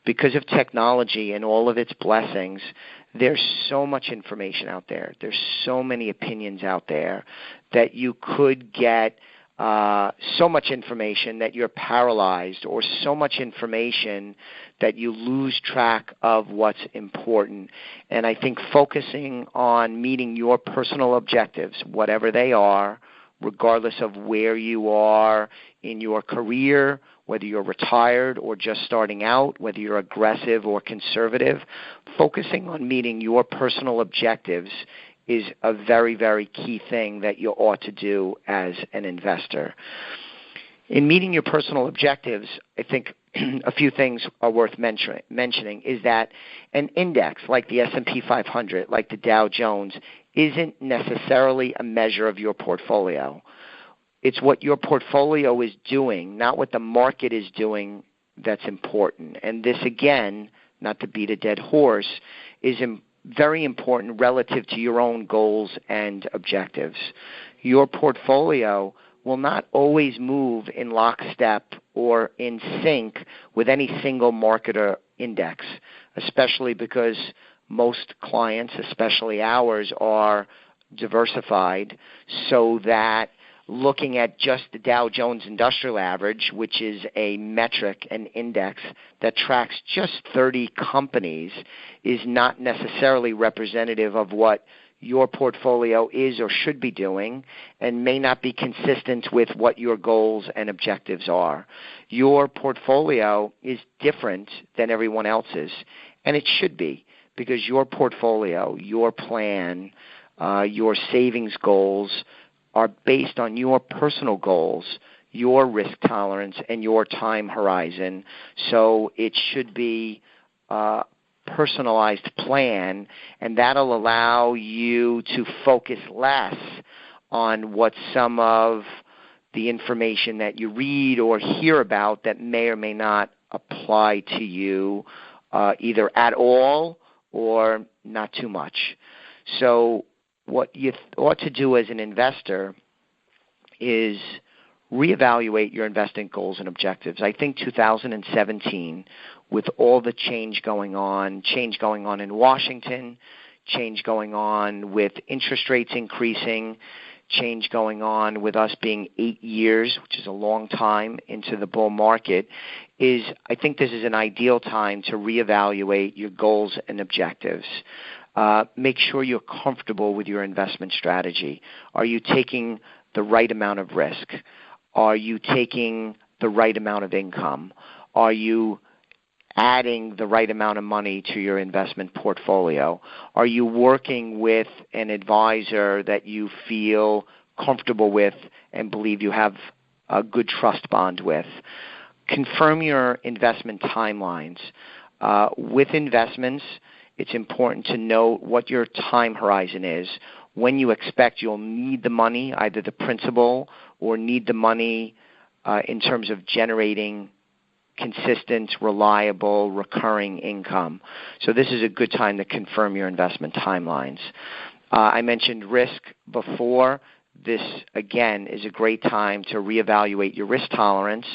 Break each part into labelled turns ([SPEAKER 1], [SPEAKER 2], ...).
[SPEAKER 1] because of technology and all of its blessings, there's so much information out there. There's so many opinions out there that you could get so much information that you're paralyzed, or so much information that you lose track of what's important. And I think focusing on meeting your personal objectives, whatever they are, regardless of where you are in your career, whether you're retired or just starting out, whether you're aggressive or conservative, focusing on meeting your personal objectives is a very, very key thing that you ought to do as an investor. In meeting your personal objectives, I think a few things are worth mentioning is that an index like the S&P 500, like the Dow Jones, isn't necessarily a measure of your portfolio. It's what your portfolio is doing, not what the market is doing, that's important. And this, again, not to beat a dead horse, is very important relative to your own goals and objectives. Your portfolio will not always move in lockstep or in sync with any single market or index, especially because most clients, especially ours, are diversified, so that looking at just the Dow Jones Industrial Average, which is a metric, an index that tracks just 30 companies, is not necessarily representative of what your portfolio is or should be doing, and may not be consistent with what your goals and objectives are. Your portfolio is different than everyone else's, and it should be, because your portfolio, your plan, your savings goals are based on your personal goals, your risk tolerance, and your time horizon. So it should be a personalized plan, and that'll allow you to focus less on what some of the information that you read or hear about that may or may not apply to you either at all or not too much. So what you ought to do as an investor is reevaluate your investing goals and objectives. I think 2017, with all the change going on in Washington, change going on with interest rates increasing, change going on with us being 8 years, which is a long time, into the bull market, I think this is an ideal time to reevaluate your goals and objectives. Make sure you're comfortable with your investment strategy. Are you taking the right amount of risk? Are you taking the right amount of income? Are you adding the right amount of money to your investment portfolio? Are you working with an advisor that you feel comfortable with and believe you have a good trust bond with? Confirm your investment timelines. With investments, it's important to know what your time horizon is, when you expect you'll need the money, either the principal or need the money in terms of generating consistent, reliable, recurring income. So this is a good time to confirm your investment timelines. I mentioned risk before. This, again, is a great time to reevaluate your risk tolerance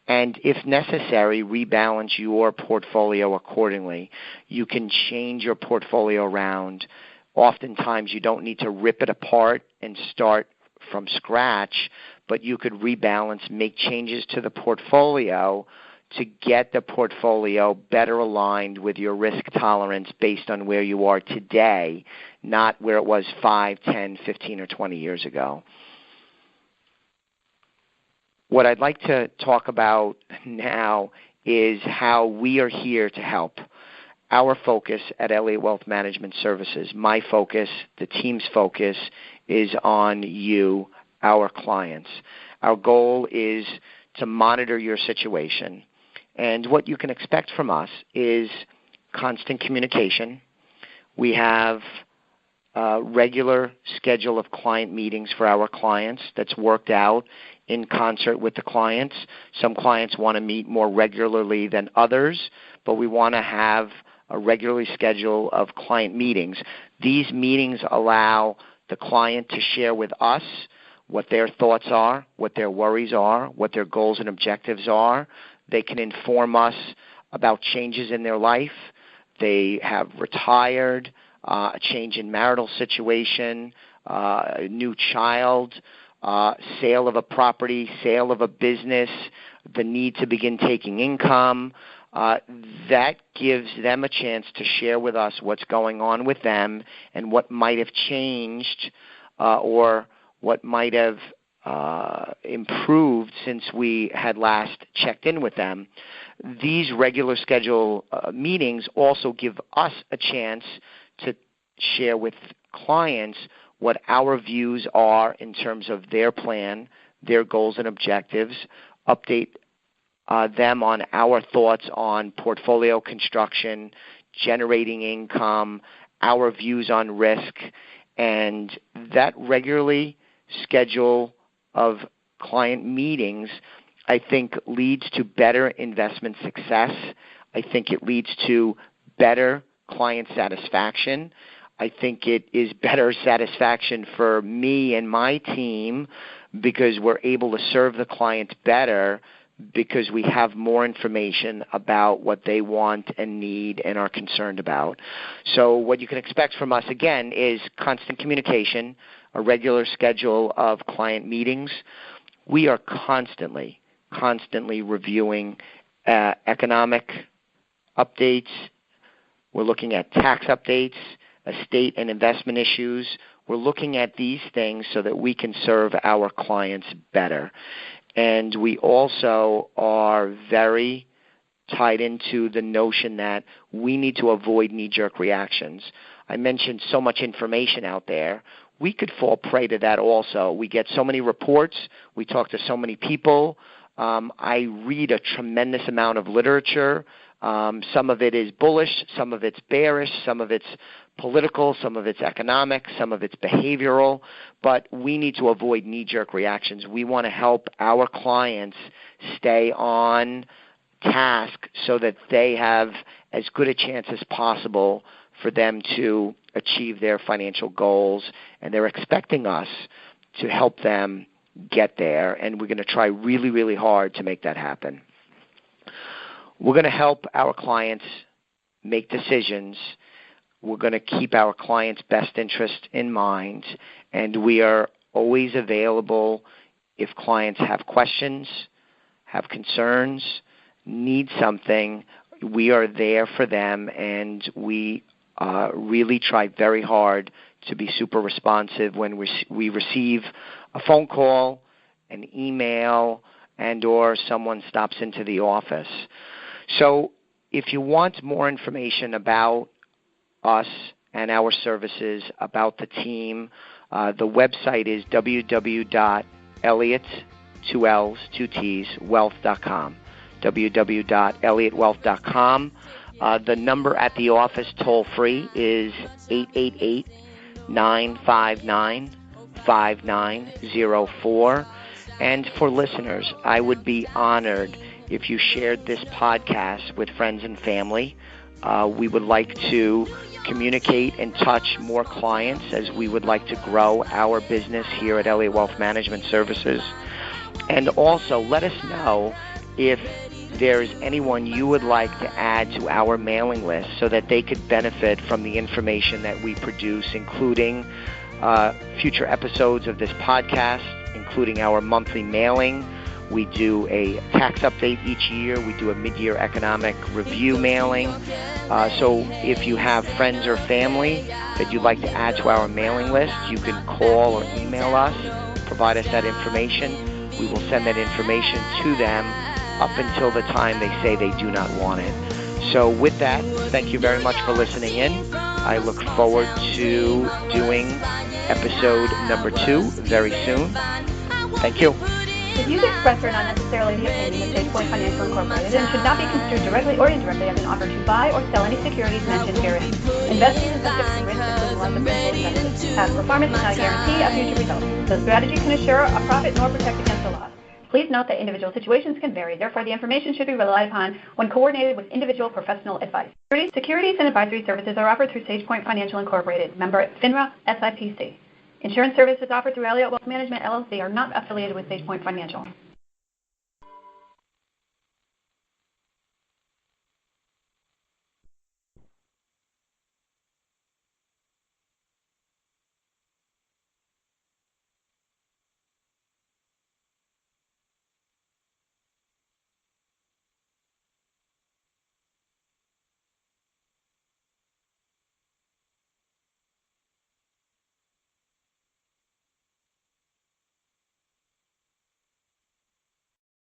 [SPEAKER 1] and, if necessary, rebalance your portfolio accordingly. You can change your portfolio around. Oftentimes, you don't need to rip it apart and start from scratch, but you could rebalance, make changes to the portfolio to get the portfolio better aligned with your risk tolerance based on where you are today, not where it was 5, 10, 15, or 20 years ago. What I'd like to talk about now is how we are here to help. Our focus at Elliott Wealth Management Services, my focus, the team's focus, is on you, our clients. Our goal is to monitor your situation. And what you can expect from us is constant communication. We have a regular schedule of client meetings for our clients that's worked out in concert with the clients. Some clients want to meet more regularly than others, but we want to have a regularly schedule of client meetings. These meetings allow the client to share with us what their thoughts are, what their worries are, what their goals and objectives are. They can inform us about changes in their life. They have retired, a change in marital situation, a new child, sale of a property, sale of a business, the need to begin taking income. That gives them a chance to share with us what's going on with them and what might have changed or what might have improved since we had last checked in with them. These regular schedule meetings also give us a chance to share with clients what our views are in terms of their plan, their goals and objectives, update them on our thoughts on portfolio construction, generating income, our views on risk, and that regularly schedule of client meetings, I think, leads to better investment success. I think it leads to better client satisfaction. I think it is better satisfaction for me and my team because we're able to serve the client better because we have more information about what they want and need and are concerned about. So what you can expect from us, again, is constant communication, a regular schedule of client meetings. We are constantly reviewing economic updates. We're looking at tax updates, estate and investment issues. We're looking at these things so that we can serve our clients better. And we also are very tied into the notion that we need to avoid knee-jerk reactions. I mentioned so much information out there. We could fall prey to that also. We get so many reports. We talk to so many people. I read a tremendous amount of literature. Some of it is bullish, some of it's bearish, some of it's political, some of it's economic, some of it's behavioral, but we need to avoid knee-jerk reactions. We want to help our clients stay on task so that they have as good a chance as possible for them to achieve their financial goals, and they're expecting us to help them get there, and we're going to try really, really hard to make that happen. We're going to help our clients make decisions. We're going to keep our clients' best interest in mind, and we are always available if clients have questions, have concerns, need something. We are there for them, and we really try very hard to be super responsive when we receive a phone call, an email, and or someone stops into the office. So if you want more information about us and our services, about the team, the website is www.elliottwealth.com, www.elliottwealth.com. The number at the office toll-free is 888-959-5904. And for listeners, I would be honored if you shared this podcast with friends and family. We would like to communicate and touch more clients as we would like to grow our business here at Elliott Wealth Management Services. And also let us know if there's anyone you would like to add to our mailing list so that they could benefit from the information that we produce, including future episodes of this podcast, including our monthly mailing. We do a tax update each year. We do a mid-year economic review mailing. So if you have friends or family that you'd like to add to our mailing list, you can call or email us, provide us that information. We will send that information to them up until the time they say they do not want it. So with that, thank you very much for listening in. I look forward to doing episode number 2 very soon. Thank you.
[SPEAKER 2] The views expressed are not necessarily the opinion of SagePoint Financial Incorporated and should not be construed directly or indirectly as an offer to buy or sell any securities mentioned herein. Investing is subject to risks including loss of principal invested. Past performance is not a guarantee of future results. No strategy can assure a profit nor protect against a loss. Please note that individual situations can vary. Therefore, the information should be relied upon when coordinated with individual professional advice. Securities and advisory services are offered through SagePoint Financial Incorporated, member FINRA SIPC. Insurance services offered through Elliott Wealth Management, LLC are not affiliated with SagePoint Financial.